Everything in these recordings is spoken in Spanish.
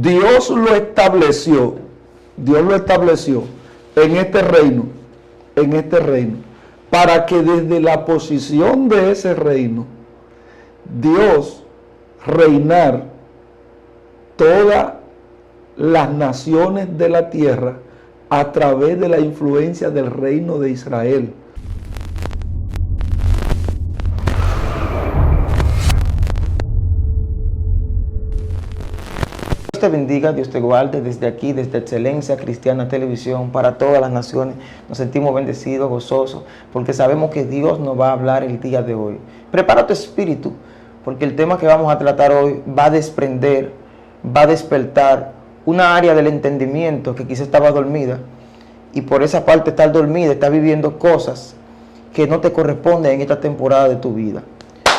Dios lo estableció en este reino, para que desde la posición de ese reino, Dios reinar todas las naciones de la tierra a través de la influencia del reino de Israel. Dios te bendiga, Dios te guarde desde aquí, desde Excelencia Cristiana Televisión, para todas las naciones. Nos sentimos bendecidos, gozosos, porque sabemos que Dios nos va a hablar el día de hoy. Prepara tu espíritu, porque el tema que vamos a tratar hoy va a desprender, va a despertar una área del entendimiento que quizá estaba dormida, y por esa parte estar dormida, estás viviendo cosas que no te corresponden en esta temporada de tu vida.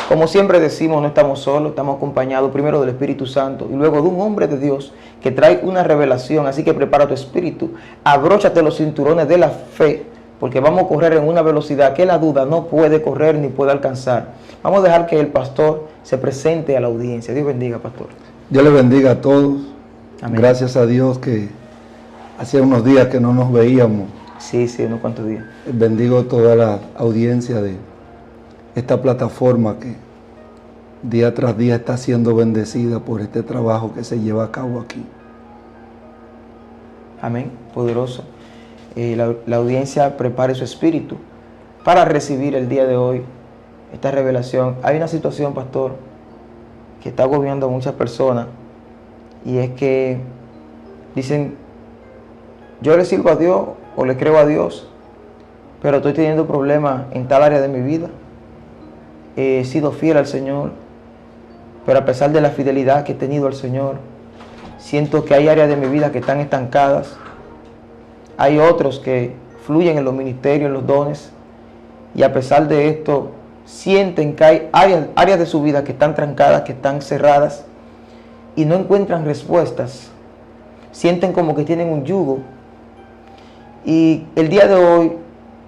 Como siempre decimos, no estamos solos, estamos acompañados primero del Espíritu Santo y luego de un hombre de Dios que trae una revelación. Así que prepara tu espíritu, abróchate los cinturones de la fe, porque vamos a correr en una velocidad que la duda no puede correr ni puede alcanzar. Vamos a dejar que el pastor se presente a la audiencia. Dios bendiga, pastor. Dios le bendiga a todos. Amén. Gracias a Dios que hacía unos días que no nos veíamos. Sí, unos cuantos días. Bendigo toda la audiencia de esta plataforma que día tras día está siendo bendecida por este trabajo que se lleva a cabo aquí. Amén, poderoso. La audiencia prepare su espíritu para recibir el día de hoy esta revelación. Hay una situación, pastor, que está agobiando a muchas personas, y es que dicen: yo le sirvo a Dios o le creo a Dios, pero estoy teniendo problemas en tal área de mi vida. He sido fiel al Señor, pero a pesar de la fidelidad que he tenido al Señor, siento que hay áreas de mi vida que están estancadas. Hay otros que fluyen en los ministerios, en los dones, y a pesar de esto, sienten que hay áreas de su vida que están trancadas, que están cerradas, y no encuentran respuestas. Sienten como que tienen un yugo. Y el día de hoy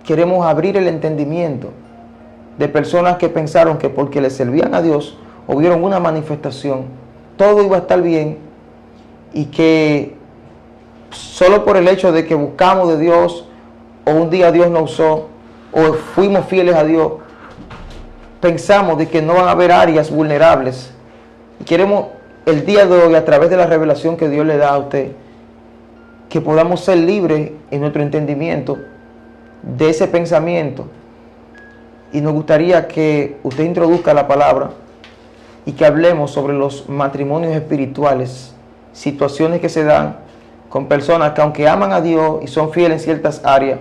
queremos abrir el entendimiento de personas que pensaron que porque le servían a Dios o vieron una manifestación, todo iba a estar bien, y que solo por el hecho de que buscamos de Dios, o un día Dios nos usó, o fuimos fieles a Dios, pensamos de que no van a haber áreas vulnerables. Y queremos el día de hoy, a través de la revelación que Dios le da a usted, que podamos ser libres en nuestro entendimiento de ese pensamiento. Y nos gustaría que usted introduzca la palabra y que hablemos sobre los matrimonios espirituales, situaciones que se dan con personas que, aunque aman a Dios y son fieles en ciertas áreas,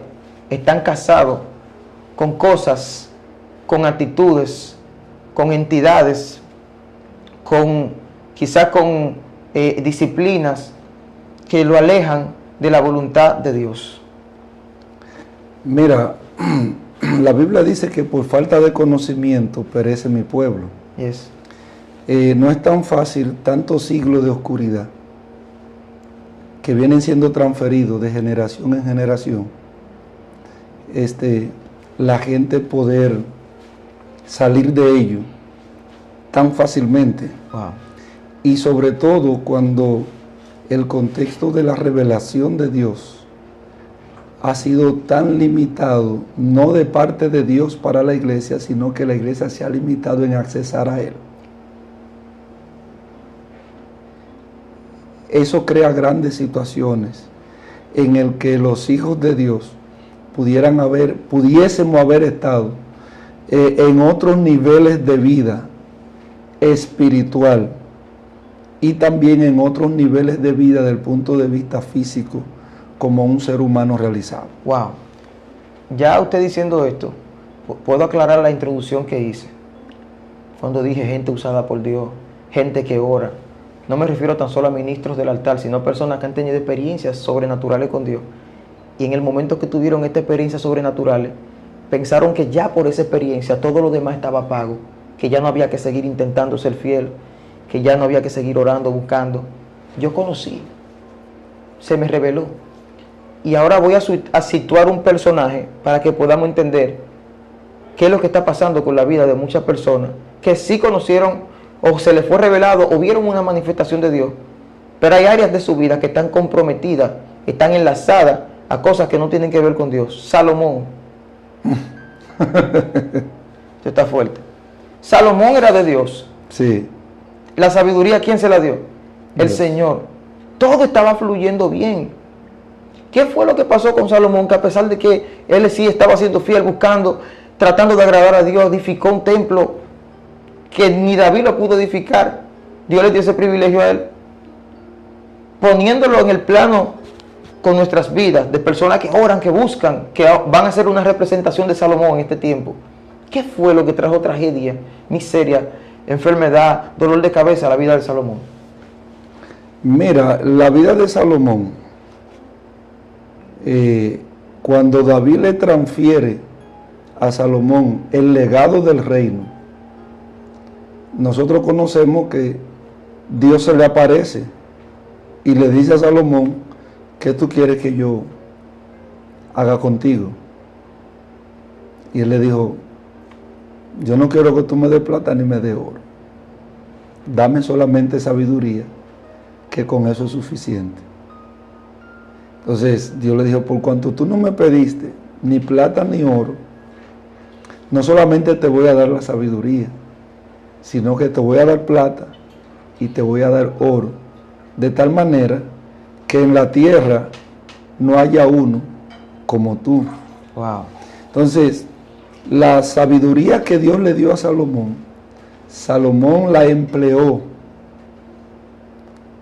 están casados con cosas, con actitudes, con entidades, quizás con disciplinas que lo alejan de la voluntad de Dios. Mira, la Biblia dice que por falta de conocimiento perece mi pueblo. Yes. No es tan fácil, tantos siglos de oscuridad que vienen siendo transferidos de generación en generación, la gente poder salir de ello tan fácilmente. Wow. Y sobre todo cuando el contexto de la revelación de Dios ha sido tan limitado, no de parte de Dios para la iglesia, sino que la iglesia se ha limitado en accesar a Él. Eso crea grandes situaciones en el que los hijos de Dios pudiésemos haber estado en otros niveles de vida espiritual y también en otros niveles de vida desde el punto de vista físico, como un ser humano realizado. Wow. Ya usted diciendo esto, puedo aclarar la introducción que hice cuando dije gente usada por Dios, gente que ora. No me refiero tan solo a ministros del altar, sino personas que han tenido experiencias sobrenaturales con Dios, y en el momento que tuvieron esta experiencia sobrenaturales, pensaron que ya por esa experiencia todo lo demás estaba pago, que ya no había que seguir intentando ser fiel, que ya no había que seguir orando, buscando. Yo conocí, se me reveló, y ahora voy a situar un personaje para que podamos entender qué es lo que está pasando con la vida de muchas personas que sí conocieron o se les fue revelado o vieron una manifestación de Dios, Pero hay áreas de su vida que están comprometidas, están enlazadas a cosas que no tienen que ver con Dios. Salomón. Esto está fuerte. Salomón era de Dios. Sí. La sabiduría, ¿quién se la dio? El Dios. Señor. Todo estaba fluyendo bien. ¿Qué fue lo que pasó con Salomón? Que a pesar de que él sí estaba siendo fiel, buscando, tratando de agradar a Dios, edificó un templo que ni David lo pudo edificar. Dios le dio ese privilegio a él. Poniéndolo en el plano con nuestras vidas, de personas que oran, que buscan, que van a ser una representación de Salomón en este tiempo. ¿Qué fue lo que trajo tragedia, miseria, enfermedad, dolor de cabeza a la vida de Salomón? Mira, la vida de Salomón, cuando David le transfiere a Salomón el legado del reino, nosotros conocemos que Dios se le aparece y le dice a Salomón: ¿qué tú quieres que yo haga contigo? Y él le dijo: yo no quiero que tú me des plata ni me des oro, dame solamente sabiduría, que con eso es suficiente. Entonces Dios le dijo: por cuanto tú no me pediste ni plata ni oro, no solamente te voy a dar la sabiduría, sino que te voy a dar plata y te voy a dar oro, de tal manera que en la tierra no haya uno como tú. Wow. Entonces, la sabiduría que Dios le dio a Salomón, Salomón la empleó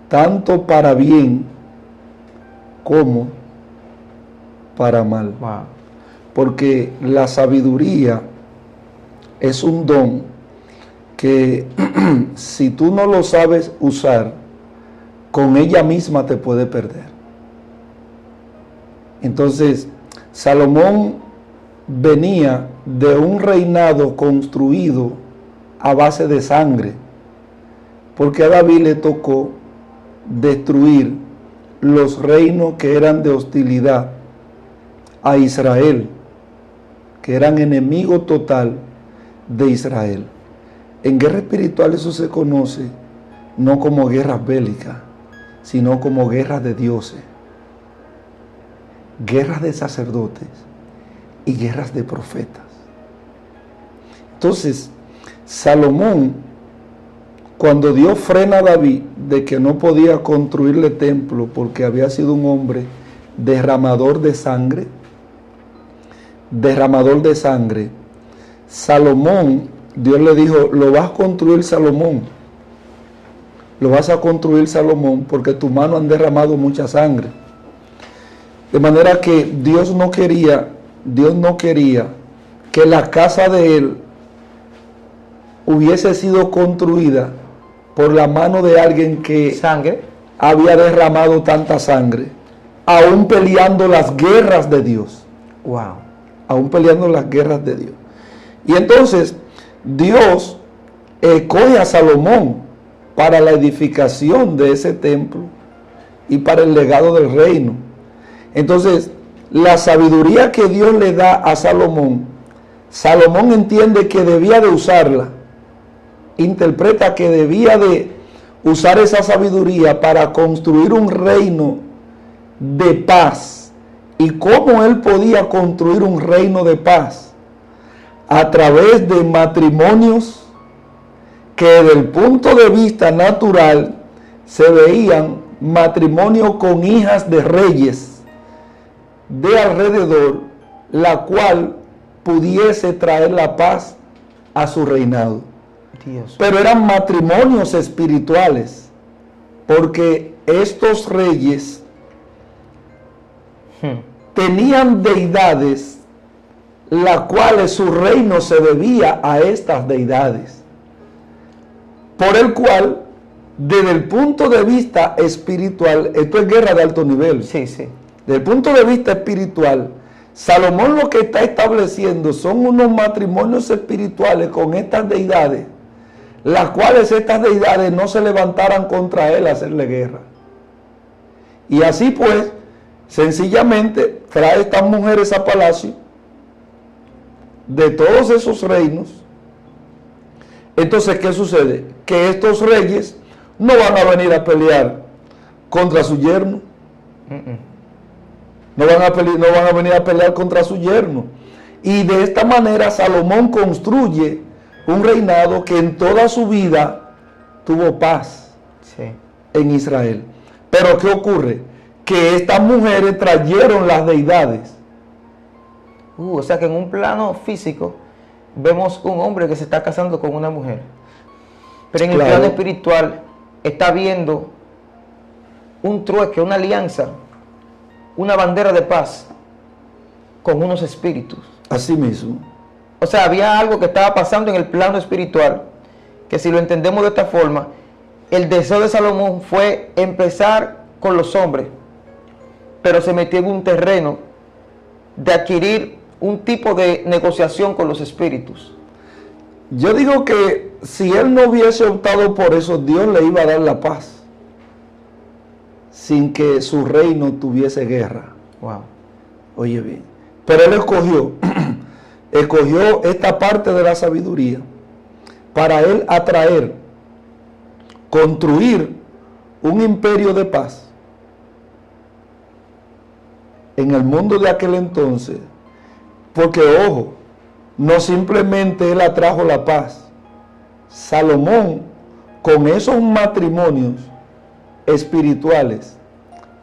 tanto para bien como para mal. Wow. Porque la sabiduría es un don que si tú no lo sabes usar, con ella misma te puede perder. Entonces, Salomón venía de un reinado construido a base de sangre, porque a David le tocó destruir los reinos que eran de hostilidad a Israel, que eran enemigo total de Israel. En guerra espiritual eso se conoce no como guerras bélicas, sino como guerras de dioses, guerras de sacerdotes y guerras de profetas. Entonces, Salomón, cuando Dios frena a David de que no podía construirle templo porque había sido un hombre derramador de sangre, Salomón, Dios le dijo: lo vas a construir, Salomón, lo vas a construir, Salomón, porque tu mano han derramado mucha sangre. De manera que Dios no quería que la casa de él hubiese sido construida por la mano de alguien que Sangre. había derramado tanta sangre, aún peleando las guerras de Dios. Wow. Aún peleando las guerras de Dios. Y entonces Dios escoge a Salomón para la edificación de ese templo y para el legado del reino. Entonces, la sabiduría que Dios le da a Salomón, Salomón entiende que debía de usarla, interpreta que debía de usar esa sabiduría para construir un reino de paz. ¿Y cómo él podía construir un reino de paz? A través de matrimonios que desde el punto de vista natural se veían matrimonios con hijas de reyes de alrededor, la cual pudiese traer la paz a su reinado. Dios. Pero eran matrimonios espirituales, porque estos reyes tenían deidades, las cuales su reino se debía a estas deidades, por el cual, desde el punto de vista espiritual, esto es guerra de alto nivel. Sí, sí. Desde el punto de vista espiritual, Salomón lo que está estableciendo son unos matrimonios espirituales con estas deidades, las cuales estas deidades no se levantaran contra él a hacerle guerra. Y así pues, sencillamente trae a estas mujeres a palacio de todos esos reinos. Entonces, ¿qué sucede? Que estos reyes no van a venir a pelear contra su yerno. Mm-mm. No van a venir a pelear contra su yerno. Y de esta manera Salomón construye un reinado que en toda su vida tuvo paz Sí. en Israel. Pero ¿qué ocurre? Que estas mujeres trajeron las deidades. O sea que en un plano físico vemos un hombre que se está casando con una mujer. Pero en el Claro. plano espiritual está viendo un trueque, una alianza, una bandera de paz con unos espíritus. Así mismo. O sea, había algo que estaba pasando en el plano espiritual, que si lo entendemos de esta forma, el deseo de Salomón fue empezar con los hombres, pero se metió en un terreno de adquirir un tipo de negociación con los espíritus. Yo digo que si él no hubiese optado por eso, Dios le iba a dar la paz, sin que su reino tuviese guerra. Wow. Oye bien, pero él escogió esta parte de la sabiduría para él atraer, construir un imperio de paz en el mundo de aquel entonces, porque ojo, no simplemente él atrajo la paz. Salomón, con esos matrimonios espirituales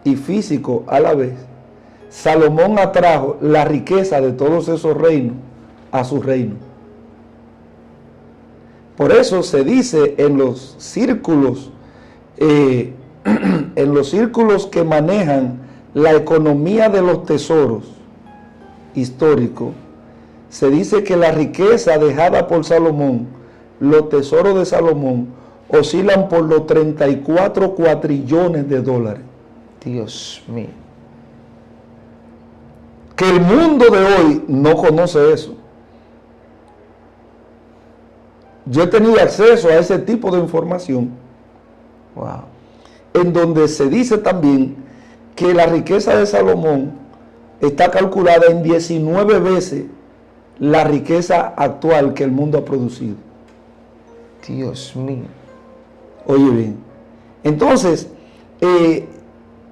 y físicos a la vez, Salomón atrajo la riqueza de todos esos reinos a su reino. Por eso se dice en los círculos que manejan la economía de los tesoros históricos, se dice que la riqueza dejada por Salomón, los tesoros de Salomón, oscilan por los 34 cuatrillones de dólares. Dios mío. Que el mundo de hoy no conoce eso. Yo he tenido acceso a ese tipo de información, Wow. en donde se dice también que la riqueza de Salomón está calculada en 19 veces la riqueza actual que el mundo ha producido. Dios mío. Oye bien, entonces,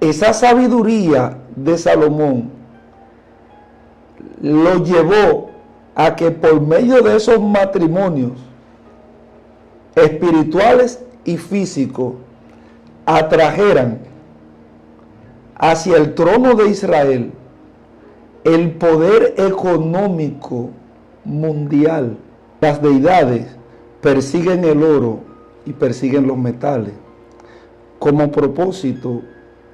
esa sabiduría de Salomón lo llevó a que por medio de esos matrimonios espirituales y físicos atrajeran hacia el trono de Israel el poder económico mundial. Las deidades persiguen el oro y persiguen los metales como propósito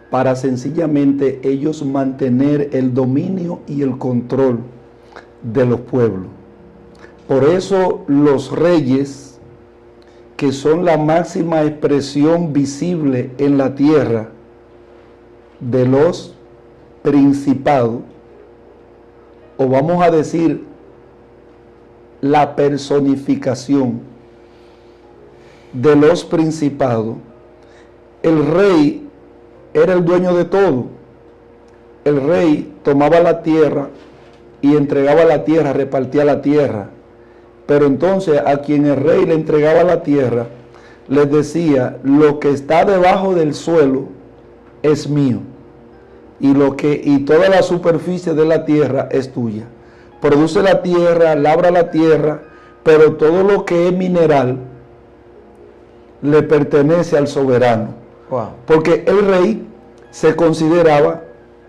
para sencillamente ellos mantener el dominio y el control de los pueblos. Por eso los reyes, que son la máxima expresión visible en la tierra de los principados, o vamos a decir la personificación de los principados, el rey era el dueño de todo. El rey tomaba la tierra y entregaba la tierra, repartía la tierra. Pero entonces a quien el rey le entregaba la tierra, les decía: lo que está debajo del suelo es mío, y toda la superficie de la tierra es tuya. Produce la tierra, labra la tierra, pero todo lo que es mineral le pertenece al soberano. Wow. Porque el rey se consideraba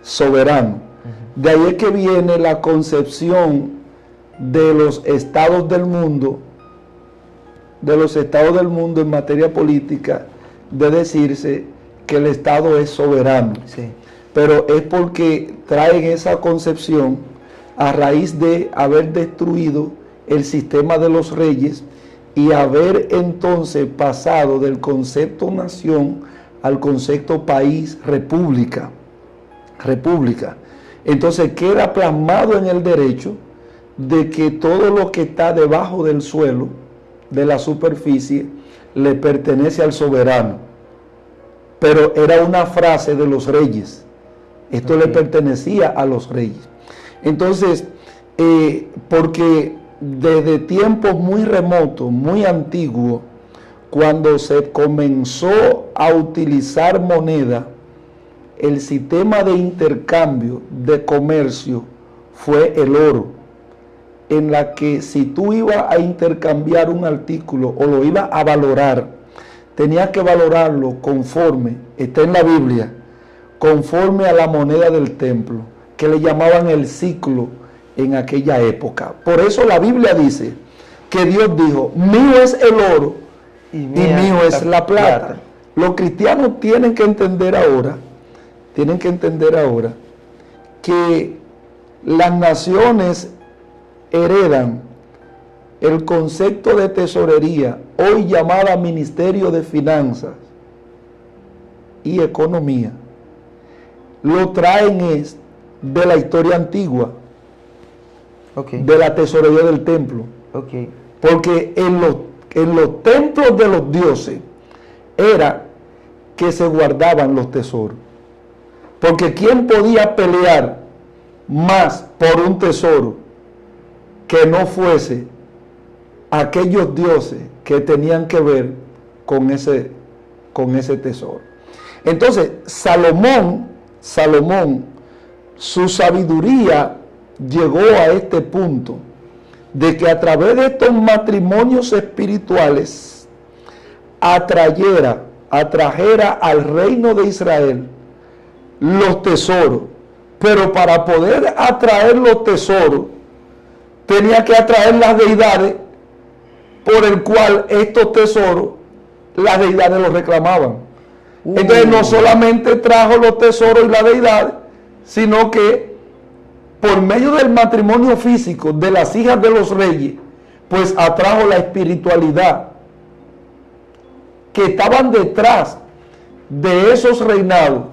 soberano. De ahí es que viene la concepción de los estados del mundo, en materia política, de decirse que el Estado es soberano. Sí. Pero es porque traen esa concepción a raíz de haber destruido el sistema de los reyes y haber entonces pasado del concepto nación al concepto país, república. Entonces queda plasmado en el derecho de que todo lo que está debajo del suelo, de la superficie, le pertenece al soberano. Pero era una frase de los reyes. Esto le pertenecía a los reyes. Entonces, porque desde tiempos muy remotos, muy antiguos, cuando se comenzó a utilizar moneda el sistema de intercambio, de comercio, fue el oro, en la que si tú ibas a intercambiar un artículo o lo ibas a valorar, tenías que valorarlo conforme, está en la Biblia, conforme a la moneda del templo, que le llamaban el ciclo en aquella época. Por eso la Biblia dice que Dios dijo, mío es el oro y mío es la plata. Los cristianos tienen que entender ahora que las naciones heredan el concepto de tesorería, hoy llamada Ministerio de Finanzas y Economía. Lo traen es de la historia antigua, de la tesorería del templo. Porque en los templos de los dioses era que se guardaban los tesoros. Porque ¿quién podía pelear más por un tesoro que no fuese aquellos dioses que tenían que ver con ese tesoro? Entonces, Salomón, su sabiduría llegó a este punto de que a través de estos matrimonios espirituales atrajera al reino de Israel los tesoros, pero para poder atraer los tesoros tenía que atraer las deidades por el cual estos tesoros las deidades los reclamaban. Entonces no solamente trajo los tesoros y las deidades, sino que por medio del matrimonio físico de las hijas de los reyes, pues atrajo la espiritualidad que estaban detrás de esos reinados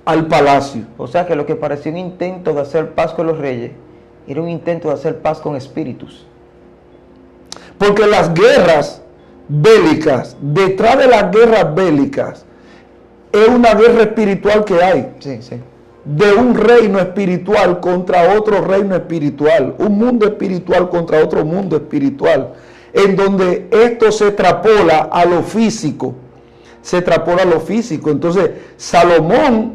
al palacio. O sea que lo que parecía un intento de hacer paz con los reyes, era un intento de hacer paz con espíritus. Porque las guerras bélicas, detrás de las guerras bélicas, es una guerra espiritual que hay. De un reino espiritual contra otro reino espiritual, un mundo espiritual contra otro mundo espiritual, en donde esto se extrapola a lo físico, Entonces, Salomón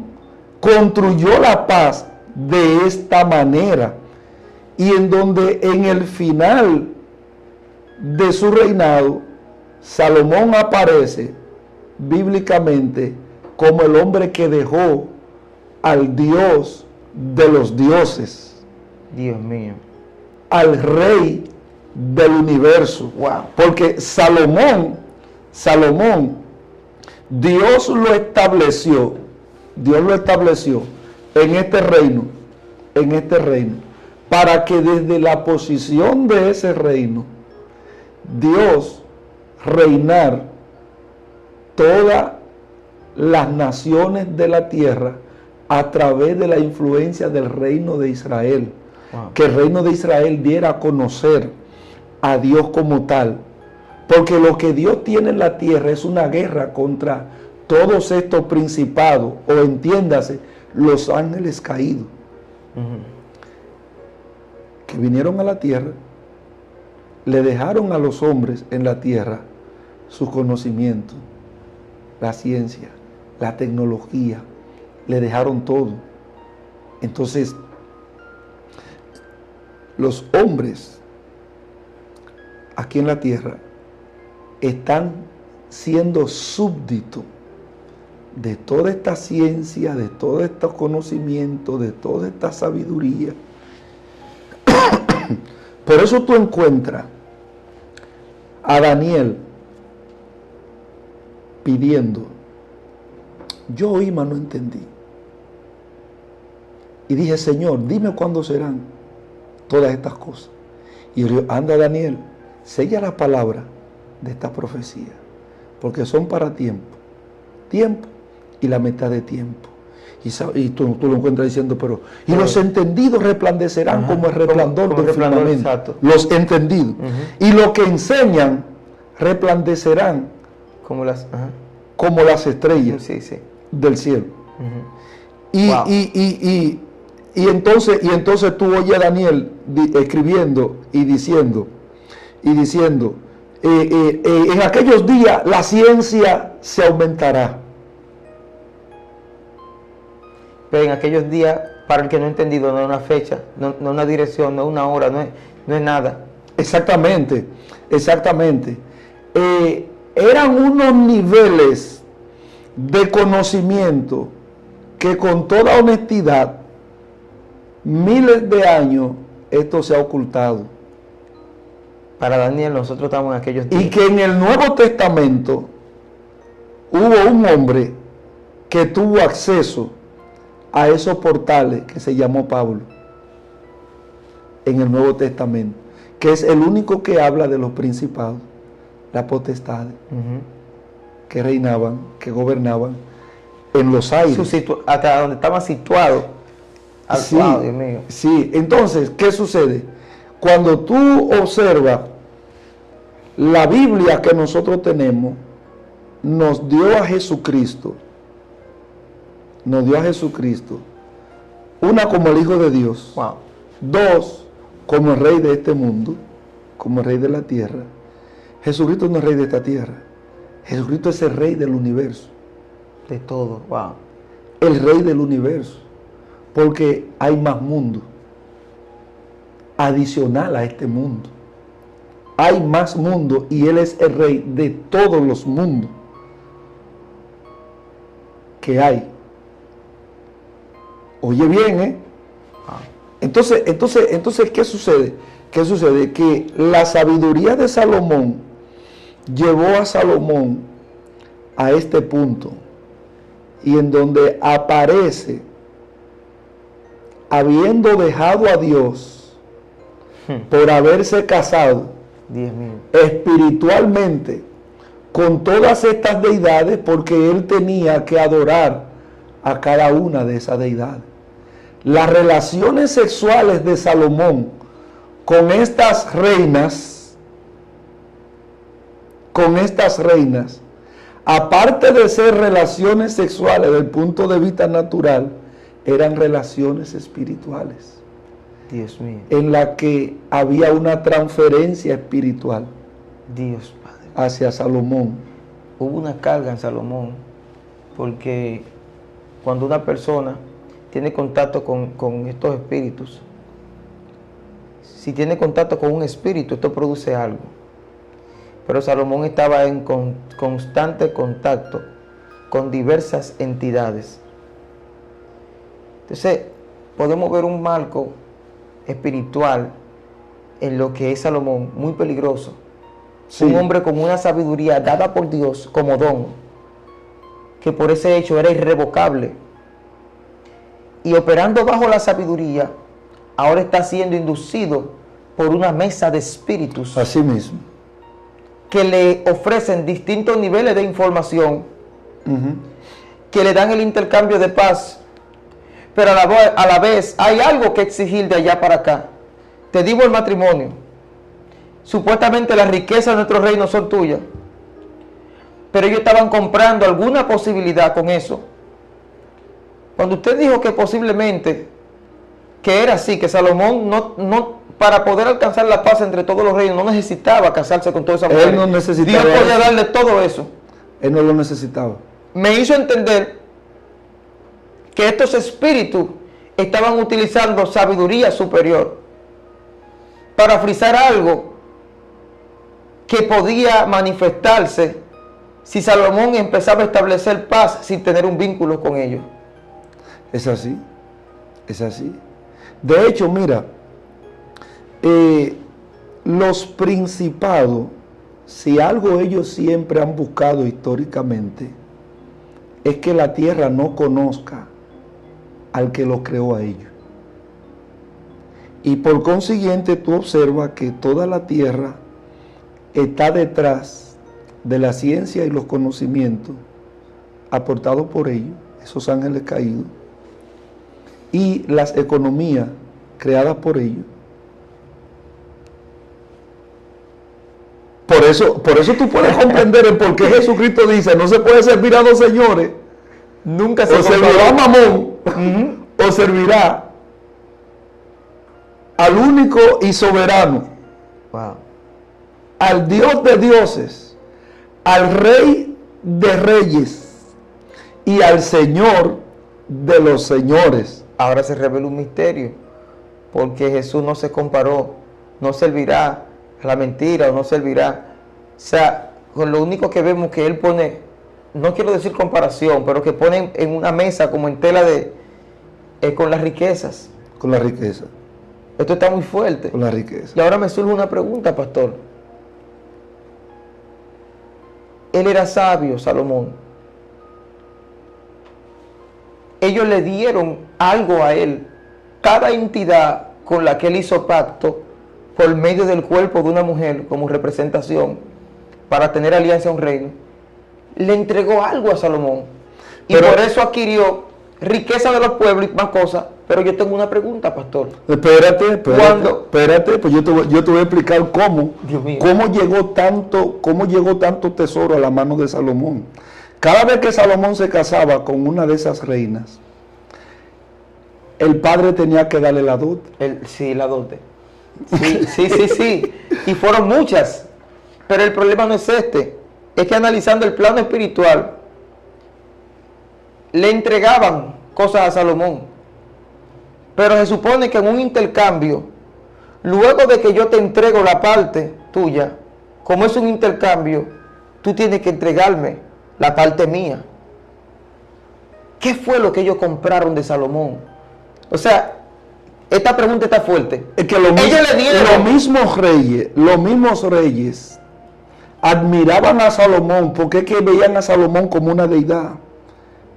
construyó la paz de esta manera, y en donde en el final de su reinado, Salomón aparece bíblicamente como el hombre que dejó al Dios de los dioses, Dios mío, al Rey del universo. Porque Salomón, Dios lo estableció en este reino, para que desde la posición de ese reino, Dios reinar todas las naciones de la tierra a través de la influencia del reino de Israel. Que el reino de Israel diera a conocer a Dios como tal. Porque lo que Dios tiene en la tierra es una guerra contra todos estos principados, o entiéndase, los ángeles caídos, que vinieron a la tierra, le dejaron a los hombres en la tierra sus conocimientos, la ciencia, la tecnología, le dejaron todo. Entonces, los hombres aquí en la tierra están siendo súbditos de toda esta ciencia, de todos estos conocimientos, de toda esta sabiduría. Por eso tú encuentras a Daniel pidiendo: yo oí, mas no entendí. Y dije: Señor, dime cuándo serán todas estas cosas. Y yo, anda Daniel, sella la palabra de esta profecía, porque son para tiempo y la mitad de tiempo. Y tú lo encuentras diciendo, pero y los entendidos resplandecerán como el resplandor del firmamento. Los entendidos. Y los que enseñan resplandecerán como las estrellas del cielo. Y entonces tú oyes a Daniel escribiendo y diciendo, en aquellos días la ciencia se aumentará. Pero en aquellos días, para el que no ha entendido, no es una fecha, no es una dirección, no es una hora, no es nada. Exactamente, exactamente. Eran unos niveles de conocimiento que con toda honestidad, miles de años, esto se ha ocultado. Para Daniel, nosotros estamos en aquellos días. Y que en el Nuevo Testamento hubo un hombre que tuvo acceso a esos portales que se llamó Pablo en el Nuevo Testamento, que es el único que habla de los principados, las potestades, que reinaban, que gobernaban en los aires. Hasta donde estaban situados. Sí, wow, Dios mío. sí, entonces, ¿qué sucede? Cuando tú observas la Biblia que nosotros tenemos, nos dio a Jesucristo, una como el Hijo de Dios, Wow. dos como el Rey de este mundo, como el Rey de la tierra. Jesucristo no es Rey de esta tierra, Jesucristo es el Rey del universo. De todo, wow. El Rey del universo, porque hay más mundo adicional a este mundo. Hay más mundo y Él es el Rey de todos los mundos que hay. Oye bien, ¿eh? Entonces, ¿qué sucede? ¿Qué sucede? Que la sabiduría de Salomón llevó a Salomón a este punto, y en donde aparece, habiendo dejado a Dios por haberse casado, Dios mío, espiritualmente con todas estas deidades, porque él tenía que adorar a cada una de esas deidades. Las relaciones sexuales de Salomón con estas reinas, aparte de ser relaciones sexuales desde el punto de vista natural, eran relaciones espirituales. Dios mío, En la que había una transferencia espiritual, Dios Padre, hacia Salomón. Hubo una carga en Salomón, porque cuando una persona tiene contacto con estos espíritus, si tiene contacto con un espíritu, esto produce algo. Pero Salomón estaba en constante contacto con diversas entidades. Entonces, podemos ver un marco espiritual en lo que es Salomón, muy peligroso. Sí. Un hombre con una sabiduría dada por Dios como don, que por ese hecho era irrevocable, y operando bajo la sabiduría, ahora está siendo inducido por una mesa de espíritus. Así mismo. Que le ofrecen distintos niveles de información, que le dan el intercambio de paz, pero a la vez hay algo que exigir de allá para acá. Te digo el matrimonio. Supuestamente las riquezas de nuestro reino son tuyas, pero ellos estaban comprando alguna posibilidad con eso. Cuando usted dijo que posiblemente, que era así, que Salomón no para poder alcanzar la paz entre todos los reinos, no necesitaba casarse con todas esas mujeres. Él no necesitaba. Dios podía darle todo eso. Él no lo necesitaba. Me hizo entender que estos espíritus estaban utilizando sabiduría superior para frisar algo que podía manifestarse si Salomón empezaba a establecer paz sin tener un vínculo con ellos. Es así, es así. De hecho, mira, los principados, si algo ellos siempre han buscado históricamente, es que la tierra no conozca al que los creó a ellos. Y por consiguiente tú observas que toda la tierra está detrás de la ciencia y los conocimientos aportados por ellos, esos ángeles caídos, y las economías creadas por ellos. Por eso tú puedes comprender el por qué Jesucristo dice, no se puede servir a dos señores. Nunca se O servirá a Mamón, o servirá al único y soberano, Wow. al Dios de dioses, al Rey de reyes y al Señor de los señores. Ahora se revela un misterio, porque Jesús no se comparó, no servirá a la mentira o no servirá. O sea, con lo único que vemos que él pone, no quiero decir comparación, pero que pone en una mesa como en tela de, con las riquezas. Con la riqueza. Esto está muy fuerte. Con la riqueza. Y ahora me surge una pregunta, pastor. Él era sabio, Salomón. Ellos le dieron algo a él. Cada entidad con la que él hizo pacto, por medio del cuerpo de una mujer como representación, para tener alianza a un reino, le entregó algo a Salomón. Y pero, por eso adquirió riqueza de los pueblos y más cosas. Pero yo tengo una pregunta, pastor. Espérate, pues yo te voy a explicar cómo llegó tanto tesoro a la mano de Salomón. Cada vez que Salomón se casaba con una de esas reinas, el padre tenía que darle la dote. Sí, la dote. Sí. Y fueron muchas. Pero el problema no es este. Es que analizando el plano espiritual, le entregaban cosas a Salomón. Pero se supone que en un intercambio, luego de que yo te entrego la parte tuya, como es un intercambio, tú tienes que entregarme la parte mía. ¿Qué fue lo que ellos compraron de Salomón? O sea, esta pregunta está fuerte. Es que los mismos reyes admiraban a Salomón, porque es que veían a Salomón como una deidad.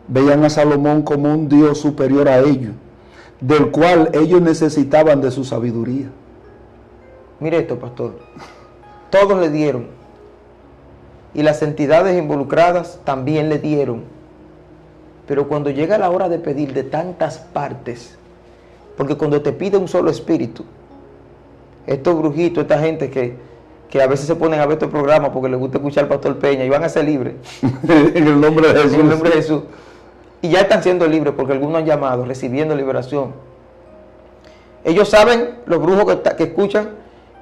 Veían a Salomón como un Dios superior a ellos, del cual ellos necesitaban de su sabiduría. Mire esto, pastor. Todos le dieron. Y las entidades involucradas también le dieron. Pero cuando llega la hora de pedir de tantas partes, porque cuando te pide un solo espíritu, estos brujitos, esta gente que a veces se ponen a ver estos programas porque les gusta escuchar al pastor Peña y van a ser libres. En el nombre de Jesús. En el nombre de Jesús. Y ya están siendo libres porque algunos han llamado, recibiendo liberación. Ellos saben, los brujos que escuchan,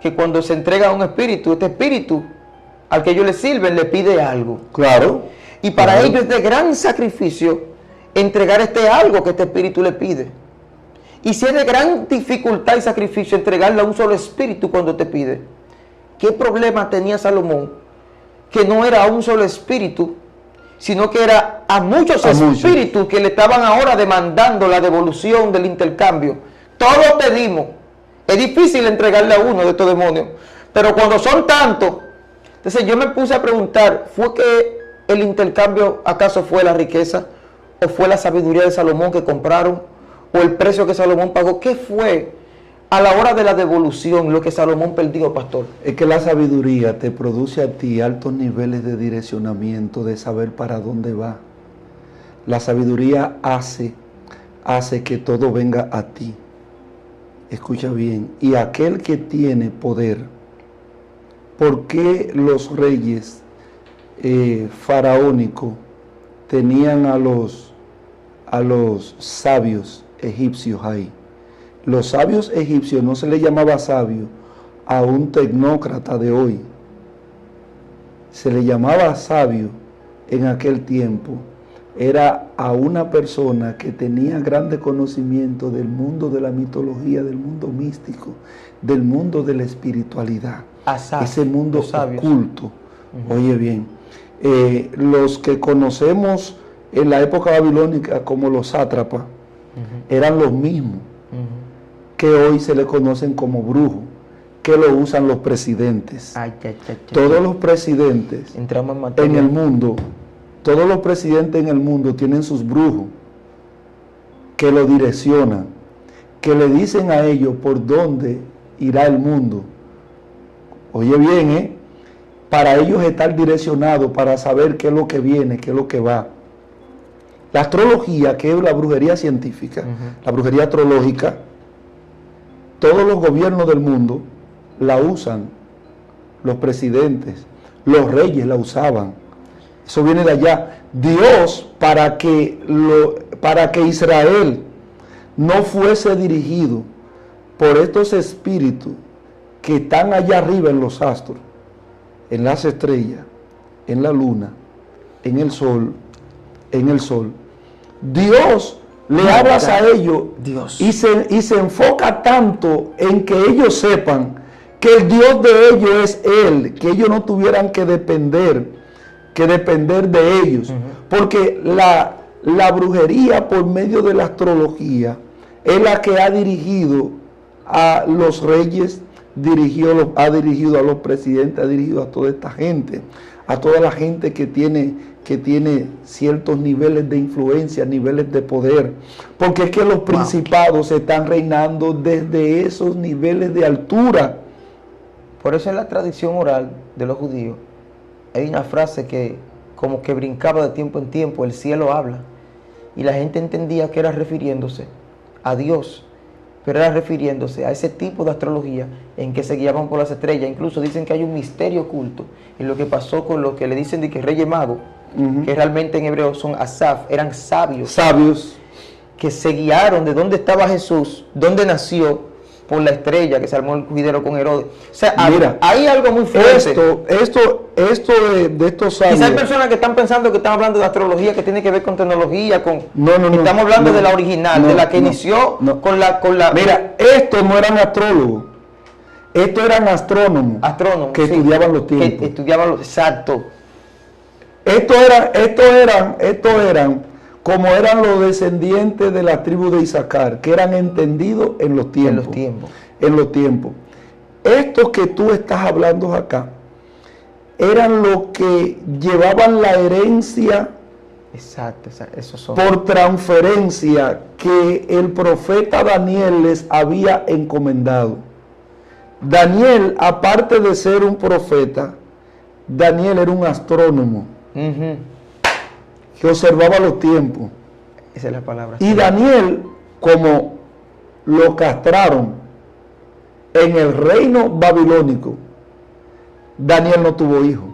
que cuando se entrega a un espíritu, este espíritu al que ellos le sirven le pide algo. Claro. Y para ellos es de gran sacrificio entregar algo que este espíritu le pide. Y si es de gran dificultad y sacrificio entregarle a un solo espíritu cuando te pide, ¿qué problema tenía Salomón? Que no era a un solo espíritu, sino que era a muchos espíritus que le estaban ahora demandando la devolución del intercambio. Todos pedimos. Es difícil entregarle a uno de estos demonios, pero cuando son tantos, entonces yo me puse a preguntar, ¿fue que el intercambio acaso fue la riqueza? ¿O fue la sabiduría de Salomón que compraron? ¿O el precio que Salomón pagó? ¿Qué fue a la hora de la devolución lo que Salomón perdió, pastor? Es que la sabiduría te produce a ti altos niveles de direccionamiento, de saber para dónde va. La sabiduría hace que todo venga a ti. Escucha bien. Y aquel que tiene poder, ¿por qué los reyes faraónicos tenían a los sabios egipcios ahí? Los sabios egipcios no se le llamaba sabio a un tecnócrata de hoy. Se le llamaba sabio en aquel tiempo. Era a una persona que tenía grande conocimiento del mundo de la mitología, del mundo místico, del mundo de la espiritualidad. Ese mundo oculto. Oye bien, los que conocemos en la época babilónica como los sátrapas, eran los mismos que hoy se le conocen como brujos, que lo usan los presidentes. Todos los presidentes en el mundo, todos los presidentes en el mundo tienen sus brujos que lo direccionan, que le dicen a ellos por dónde irá el mundo. Oye bien, para ellos estar direccionados, para saber qué es lo que viene, qué es lo que va. La astrología, que es la brujería científica, la brujería astrológica, todos los gobiernos del mundo la usan, los presidentes, los reyes la usaban. Eso viene de allá. Dios, para que Israel no fuese dirigido por estos espíritus que están allá arriba en los astros, en las estrellas, en la luna, en el sol, Dios le hablas a ellos Dios. y se enfoca tanto en que ellos sepan que el Dios de ellos es Él, que ellos no tuvieran que depender de ellos. Porque la brujería por medio de la astrología es la que ha dirigido a los reyes, ha dirigido a los presidentes, ha dirigido a toda esta gente, a toda la gente que tiene ciertos niveles de influencia, niveles de poder, porque es que los principados están reinando desde esos niveles de altura. Por eso en la tradición oral de los judíos hay una frase que como que brincaba de tiempo en tiempo: el cielo habla, y la gente entendía que era refiriéndose a Dios, pero era refiriéndose a ese tipo de astrología en que se guiaban por las estrellas. Incluso dicen que hay un misterio oculto en lo que pasó con lo que le dicen de que Reyes Magos, que realmente en hebreo son asaf, eran sabios que se guiaron de dónde estaba Jesús, dónde nació, por la estrella que se armó el juidero con Herodes. O sea, mira, hay algo muy fuerte. Esto de estos sabios. Quizás hay personas que están pensando que están hablando de astrología que tiene que ver con tecnología, con. No. Estamos hablando de la original, de la que inició con la. Mira, estos no eran astrólogos. Estos eran astrónomos. Astrónomos. Que estudiaban los tiempos. Que estudiaban los. Exacto. Estos eran como eran los descendientes de la tribu de Isaacar, que eran entendidos en los tiempos. En los tiempos. Estos que tú estás hablando acá, eran los que llevaban la herencia. Exacto, esos son. Por transferencia que el profeta Daniel les había encomendado. Daniel, aparte de ser un profeta, Daniel era un astrónomo. Que observaba los tiempos. Esa es la palabra. Y Daniel, como lo castraron en el reino babilónico, Daniel no tuvo hijo.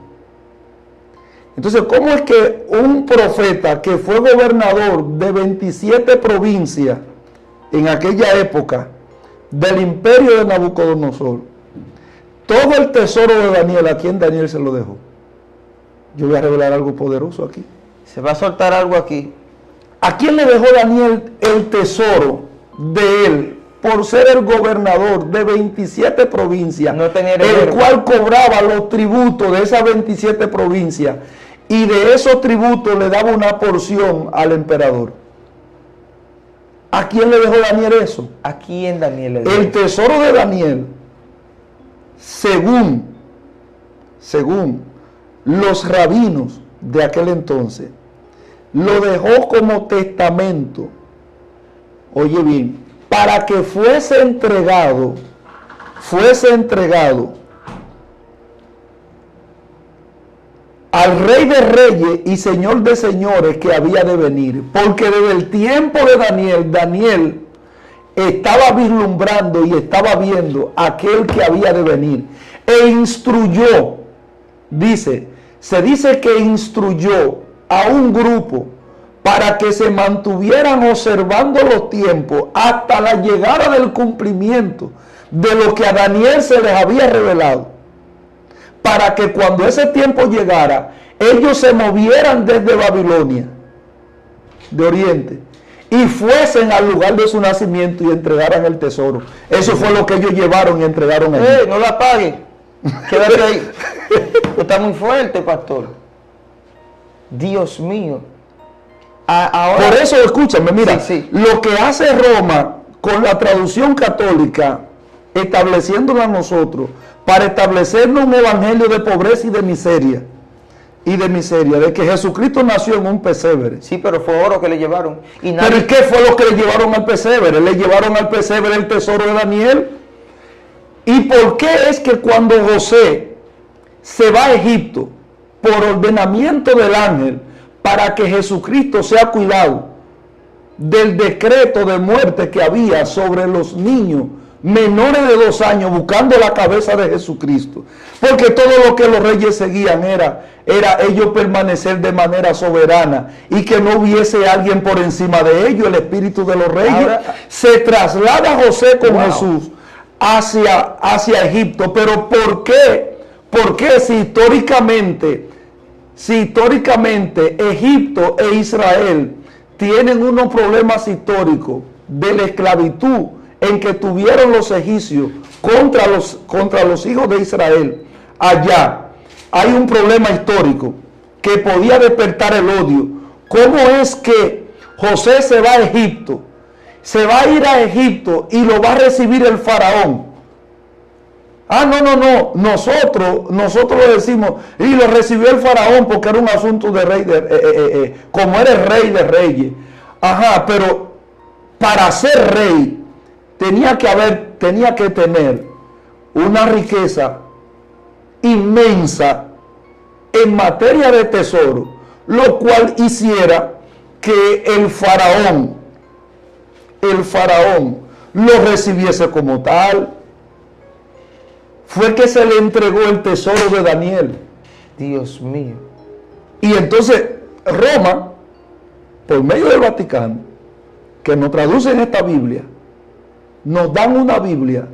Entonces, ¿cómo es que un profeta que fue gobernador de 27 provincias en aquella época del imperio de Nabucodonosor, todo el tesoro de Daniel, ¿a quién Daniel se lo dejó? Yo voy a revelar algo poderoso aquí. Se va a soltar algo aquí. ¿A quién le dejó Daniel el tesoro de él por ser el gobernador de 27 provincias? No tenía el cual cobraba los tributos de esas 27 provincias y de esos tributos le daba una porción al emperador. ¿A quién le dejó Daniel eso? ¿A quién Daniel le dejó? El tesoro de Daniel, según los rabinos de aquel entonces, lo dejó como testamento, oye bien, para que fuese entregado al Rey de Reyes y Señor de Señores que había de venir, porque desde el tiempo de Daniel estaba vislumbrando y estaba viendo aquel que había de venir, e instruyó, se dice que instruyó a un grupo para que se mantuvieran observando los tiempos hasta la llegada del cumplimiento de lo que a Daniel se les había revelado, para que cuando ese tiempo llegara, ellos se movieran desde Babilonia, de Oriente, y fuesen al lugar de su nacimiento y entregaran el tesoro. Eso fue lo que ellos llevaron y entregaron allí. No la pague, quédate ahí. Está muy fuerte, pastor. Dios mío. Ahora, por eso, escúchame, mira, sí. Lo que hace Roma con la traducción católica, estableciéndola a nosotros, para establecernos un evangelio de pobreza y de miseria, de que Jesucristo nació en un pesebre. Sí, pero fue oro que le llevaron. ¿Pero y qué fue lo que le llevaron al pesebre? Le llevaron al pesebre el tesoro de Daniel. ¿Y por qué es que cuando José se va a Egipto por ordenamiento del ángel para que Jesucristo sea cuidado del decreto de muerte que había sobre los niños menores de 2 años, buscando la cabeza de Jesucristo? Porque todo lo que los reyes seguían era ellos permanecer de manera soberana y que no hubiese alguien por encima de ellos. El espíritu de los reyes se traslada a José con Jesús hacia Egipto. Pero ¿por qué? Porque si históricamente Egipto e Israel tienen unos problemas históricos de la esclavitud en que tuvieron los egipcios contra los hijos de Israel. Allá hay un problema histórico que podía despertar el odio. ¿Cómo es que José se va a Egipto? Se va a ir a Egipto y lo va a recibir el faraón. Ah, no. Nosotros lo decimos, y lo recibió el faraón porque era un asunto de rey, como era el rey de reyes. Ajá, pero para ser rey tenía que tener una riqueza inmensa en materia de tesoro, lo cual hiciera que el faraón lo recibiese como tal. Fue que se le entregó el tesoro de Daniel. Dios mío. Y entonces Roma, por medio del Vaticano, que nos traduce en esta Biblia, nos dan una Biblia,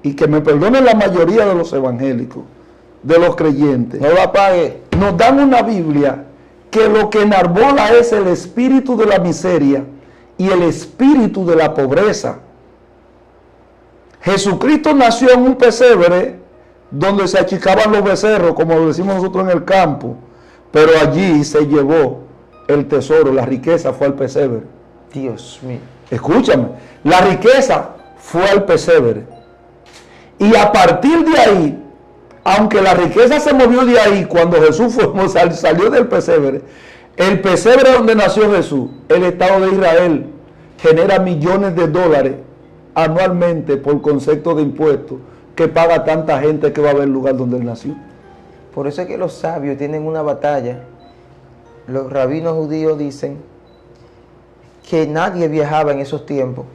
y que me perdonen la mayoría de los evangélicos, de los creyentes, No lo apague. nos dan una Biblia que lo que enarbola es el espíritu de la miseria y el espíritu de la pobreza. Jesucristo nació en un pesebre donde se achicaban los becerros, como lo decimos nosotros en el campo, pero allí se llevó el tesoro, la riqueza fue al pesebre. Dios mío. Escúchame, la riqueza fue al pesebre. Y a partir de ahí, aunque la riqueza se movió de ahí cuando Jesús salió del pesebre, el pesebre donde nació Jesús, el Estado de Israel, genera millones de dólares anualmente por concepto de impuestos que paga tanta gente que va a ver el lugar donde él nació. Por eso es que los sabios tienen una batalla. Los rabinos judíos dicen que nadie viajaba en esos tiempos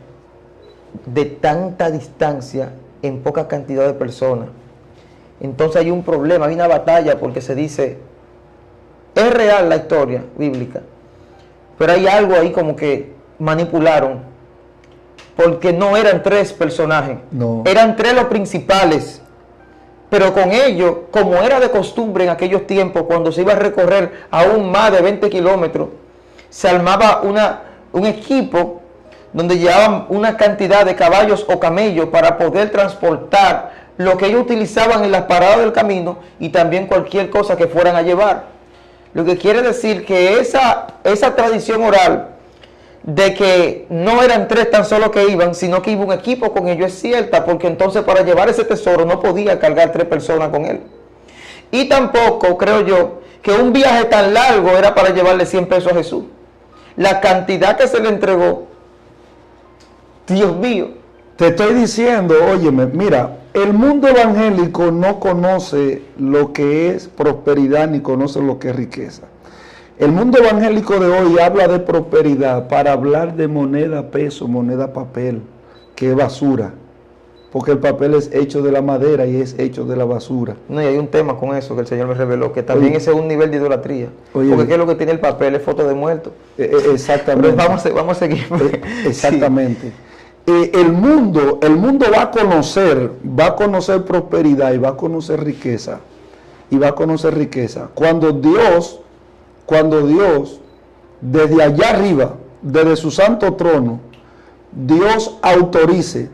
de tanta distancia en poca cantidad de personas. Entonces hay un problema, hay una batalla, porque se dice, es real la historia bíblica, pero hay algo ahí como que manipularon, porque no eran 3 personajes, No. eran 3 los principales, pero con ellos, como era de costumbre en aquellos tiempos, cuando se iba a recorrer aún más de 20 kilómetros, se armaba un equipo donde llevaban una cantidad de caballos o camellos para poder transportar lo que ellos utilizaban en las paradas del camino y también cualquier cosa que fueran a llevar. Lo que quiere decir que esa tradición oral de que no eran 3 tan solo que iban, sino que iba un equipo con ellos, es cierta, porque entonces para llevar ese tesoro no podía cargar 3 personas con él. Y tampoco creo yo que un viaje tan largo era para llevarle 100 pesos a Jesús. La cantidad que se le entregó, Dios mío. Te estoy diciendo, óyeme, mira, el mundo evangélico no conoce lo que es prosperidad ni conoce lo que es riqueza. El mundo evangélico de hoy habla de prosperidad para hablar de moneda, peso, moneda, papel, que es basura. Porque el papel es hecho de la madera y es hecho de la basura. No, y hay un tema con eso que el Señor me reveló, que también Oye, ese es un nivel de idolatría. Oye, porque ¿qué es lo que tiene el papel? Es foto de muerto. Exactamente. Pero vamos a seguir. Exactamente. El mundo va a conocer prosperidad y va a conocer riqueza. Y va a conocer riqueza. Cuando Dios, desde allá arriba, desde su santo trono, Dios autorice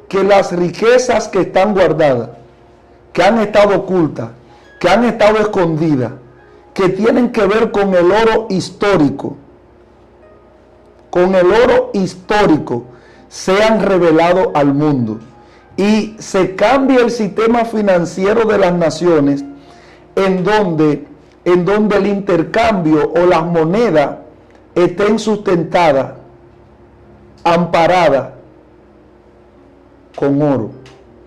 que las riquezas que están guardadas, que han estado ocultas, que han estado escondidas, que tienen que ver con el oro histórico, sean revelados al mundo y se cambie el sistema financiero de las naciones en donde el intercambio o las monedas estén sustentadas, amparadas con oro.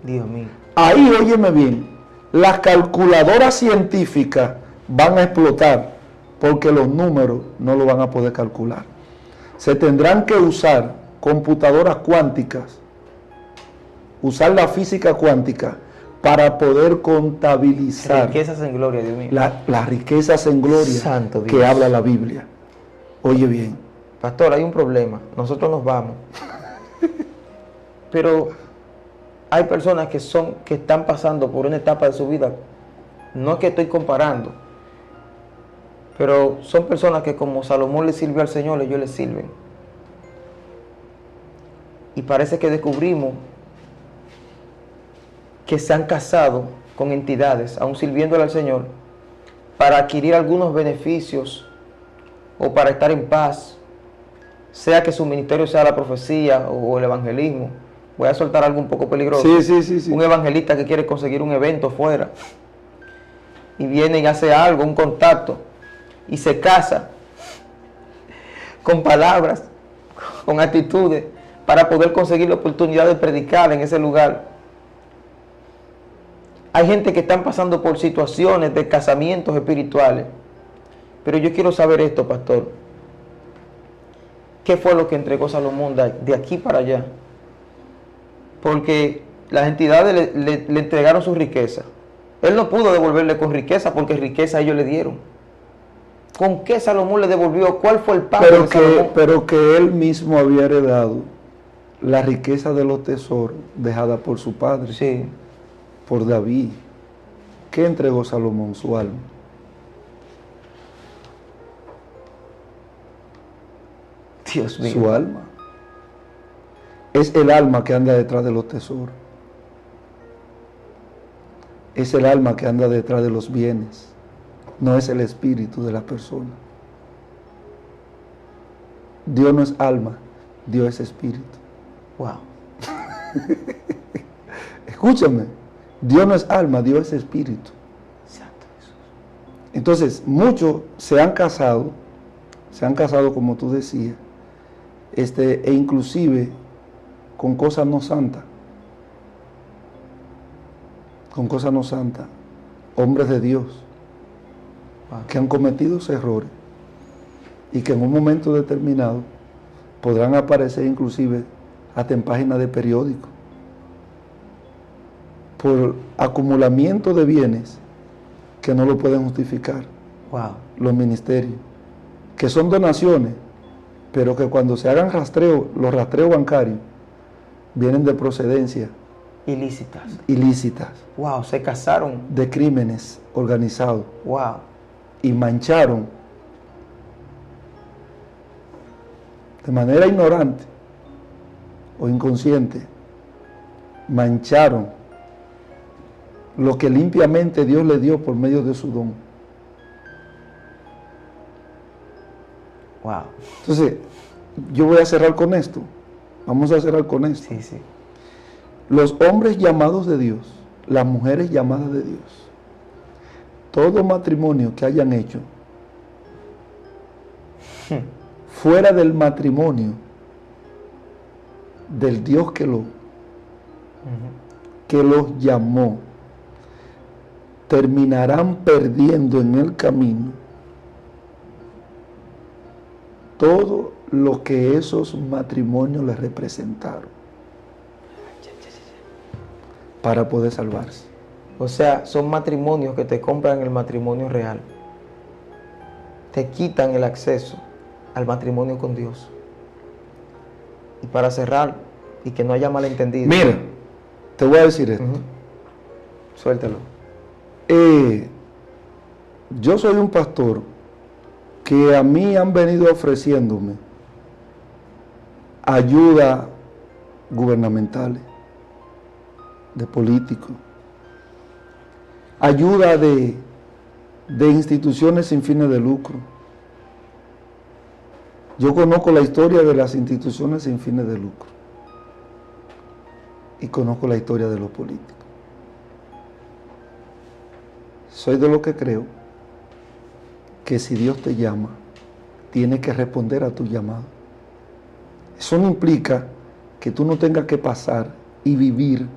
Dios mío. Ahí, óyeme bien, las calculadoras científicas van a explotar porque los números no lo van a poder calcular. Se tendrán que usar computadoras cuánticas, usar la física cuántica para poder contabilizar Riquezas en gloria, Dios mío. las riquezas en gloria Santo Dios. que habla la Biblia. Oye bien. Pastor, hay un problema. Nosotros nos vamos. Pero hay personas que están pasando por una etapa de su vida. No es que estoy comparando, Pero son personas que como Salomón le sirvió al Señor, ellos le sirven. Y parece que descubrimos que se han casado con entidades, aún sirviéndole al Señor, para adquirir algunos beneficios o para estar en paz, sea que su ministerio sea la profecía o el evangelismo. Voy a soltar algo un poco peligroso. Sí. Un evangelista que quiere conseguir un evento fuera y viene y hace algo, un contacto, y se casa con palabras, con actitudes, para poder conseguir la oportunidad de predicar en ese lugar. Hay gente que están pasando por situaciones de casamientos espirituales. Pero yo quiero saber esto, pastor. ¿Qué fue lo que entregó Salomón de aquí para allá? Porque las entidades le entregaron su riqueza. Él no pudo devolverle con riqueza porque riqueza ellos le dieron. ¿Con qué Salomón le devolvió? ¿Cuál fue el pago de Salomón? Pero que él mismo había heredado la riqueza de los tesoros dejada por su padre, Sí. por David. ¿Qué entregó Salomón? Su alma. Dios mío. Su alma. Es el alma que anda detrás de los tesoros. Es el alma que anda detrás de los bienes. No es el espíritu de la persona. Dios no es alma, Dios es espíritu. Wow. Escúchame, Dios no es alma, Dios es espíritu. Santo Jesús. Entonces, muchos se han casado como tú decías, e inclusive con cosas no santas. Con cosas no santas. Hombres de Dios que han cometido esos errores y que en un momento determinado podrán aparecer inclusive hasta en páginas de periódicos por acumulamiento de bienes que no lo pueden justificar los ministerios, que son donaciones, pero que cuando se hagan los rastreos bancarios vienen de procedencia ilícitas. Wow, se casaron. De crímenes organizados. Wow. Y mancharon de manera ignorante o inconsciente, mancharon lo que limpiamente Dios le dio por medio de su don. Wow. Entonces, yo voy a cerrar con esto. Vamos a cerrar con esto. Sí. Los hombres llamados de Dios, las mujeres llamadas de Dios, todo matrimonio que hayan hecho fuera del matrimonio del Dios que los llamó, terminarán perdiendo en el camino todo lo que esos matrimonios les representaron para poder salvarse. O sea, son matrimonios que te compran el matrimonio real. Te quitan el acceso al matrimonio con Dios. Y para cerrar, y que no haya malentendido. Mira, te voy a decir esto. Suéltalo. Yo soy un pastor que a mí han venido ofreciéndome ayuda gubernamentales, de políticos, ayuda de instituciones sin fines de lucro. Yo conozco la historia de las instituciones sin fines de lucro y conozco la historia de los políticos. Soy de lo que creo que si Dios te llama, tienes que responder a tu llamado. Eso no implica que tú no tengas que pasar y vivir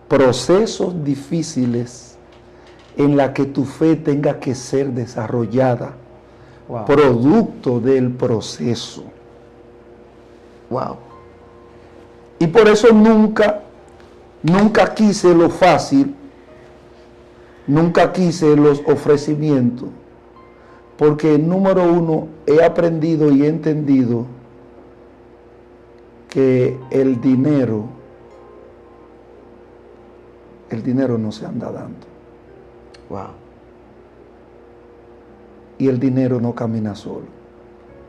procesos difíciles en la que tu fe tenga que ser desarrollada, producto del proceso. Y por eso nunca quise lo fácil, nunca quise los ofrecimientos, porque número uno, he aprendido y he entendido que el dinero no se anda dando. y el dinero no camina solo.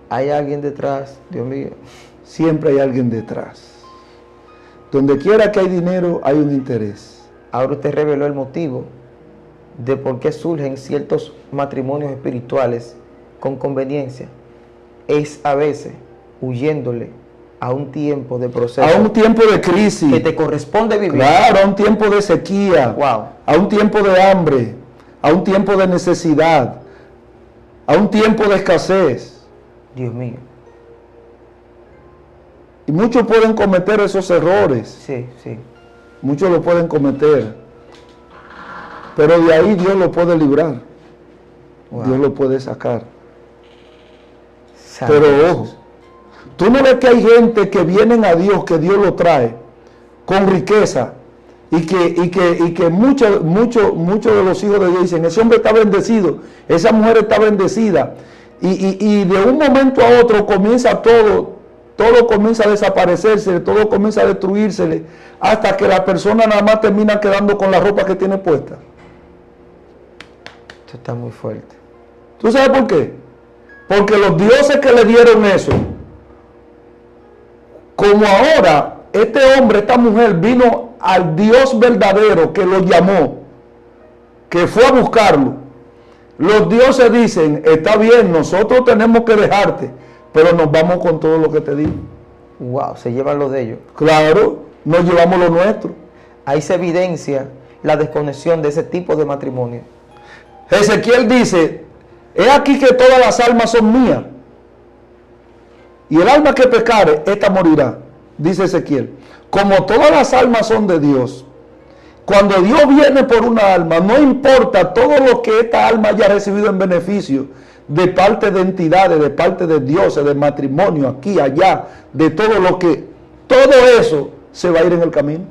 Hay alguien detrás, Dios mío. Siempre hay alguien detrás. Donde quiera que hay dinero, hay un interés. Ahora usted reveló el motivo de por qué surgen ciertos matrimonios espirituales con conveniencia. Es a veces huyéndole a un tiempo de proceso. A un tiempo de crisis. Que te corresponde vivir. Claro, a un tiempo de sequía. Wow. A un tiempo de hambre. A un tiempo de necesidad. A un tiempo de escasez. Dios mío. Y muchos pueden cometer esos errores. Sí, sí. Muchos lo pueden cometer. Pero de ahí Dios lo puede librar. Wow. Dios lo puede sacar. Santo Pero Jesús. ojo, tú no ves que hay gente que vienen a Dios, que Dios lo trae con riqueza y que muchos de los hijos de Dios dicen, ese hombre está bendecido, esa mujer está bendecida, y de un momento a otro comienza todo comienza a desaparecerse, todo comienza a destruírsele, hasta que la persona nada más termina quedando con la ropa que tiene puesta. Esto está muy fuerte. ¿Tú sabes por qué? Porque los dioses que le dieron eso, como ahora este hombre, esta mujer vino al Dios verdadero que lo llamó, que fue a buscarlo, los dioses dicen, está bien, nosotros tenemos que dejarte, pero nos vamos con todo lo que te digo. Wow, se llevan lo de ellos. Claro, nos llevamos lo nuestro. Ahí se evidencia la desconexión de ese tipo de matrimonio. Ezequiel dice, he aquí que todas las almas son mías, y el alma que pecare, esta morirá, dice Ezequiel. Como todas las almas son de Dios, cuando Dios viene por una alma, no importa todo lo que esta alma haya recibido en beneficio, de parte de entidades, de parte de dioses, de matrimonio, aquí, allá, de todo lo que, todo eso se va a ir en el camino.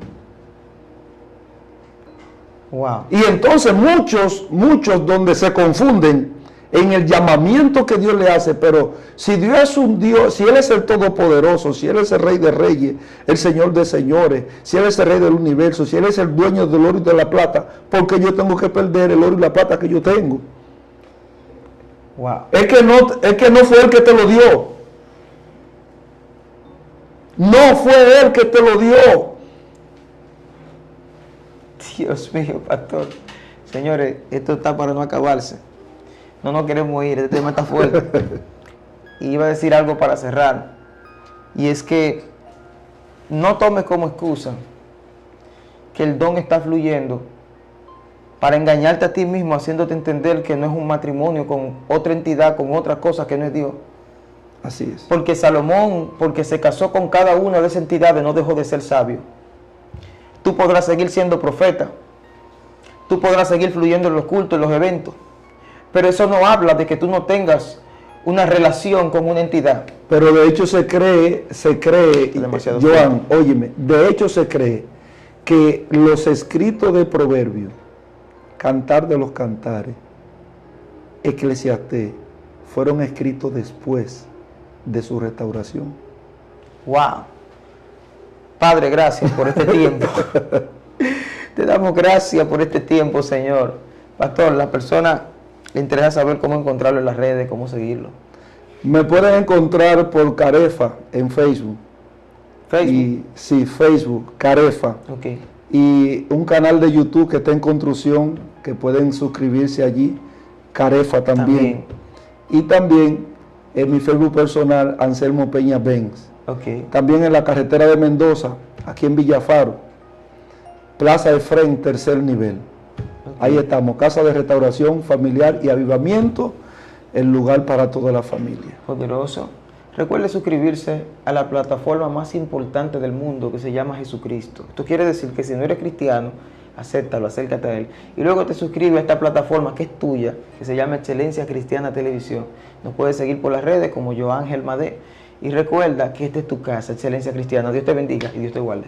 Wow. Y entonces muchos donde se confunden en el llamamiento que Dios le hace, pero si Dios es un Dios, si Él es el Todopoderoso, si Él es el Rey de Reyes, el Señor de Señores, si Él es el Rey del Universo, si Él es el dueño del oro y de la plata, ¿por qué yo tengo que perder el oro y la plata que yo tengo? Wow. Es que no fue Él que te lo dio. No fue Él que te lo dio. Dios mío, pastor. Señores, esto está para no acabarse. No nos queremos ir, este tema está fuerte. Y iba a decir algo para cerrar. Y es que no tomes como excusa que el don está fluyendo para engañarte a ti mismo, haciéndote entender que no es un matrimonio con otra entidad, con otra cosa que no es Dios. Así es. Porque Salomón, porque se casó con cada una de esas entidades, no dejó de ser sabio. Tú podrás seguir siendo profeta. Tú podrás seguir fluyendo en los cultos, en los eventos. Pero eso no habla de que tú no tengas una relación con una entidad. Pero de hecho se cree, Demasiado Joan, óyeme, de hecho se cree que los escritos de Proverbios, Cantar de los Cantares, Eclesiastés, fueron escritos después de su restauración. Wow. Padre, gracias por este tiempo. Te damos gracias por este tiempo, Señor. Pastor, la persona le interesa saber cómo encontrarlo en las redes, cómo seguirlo. Me pueden encontrar por Carefa en Facebook. Facebook. Y, sí, Facebook, Carefa. Ok. Y un canal de YouTube que está en construcción, que pueden suscribirse allí, Carefa también. Y también en mi Facebook personal, Anselmo Peña Benz. Ok. También en la carretera de Mendoza, aquí en Villafaro, Plaza Efrén, tercer nivel. Okay. Ahí estamos, casa de restauración familiar y avivamiento, el lugar para toda la familia. Poderoso. Recuerde suscribirse a la plataforma más importante del mundo que se llama Jesucristo. Esto quiere decir que si no eres cristiano, acéptalo, acércate a Él. Y luego te suscribes a esta plataforma que es tuya, que se llama Excelencia Cristiana Televisión. Nos puedes seguir por las redes como Joángel Madé. Y recuerda que esta es tu casa, Excelencia Cristiana. Dios te bendiga y Dios te guarde.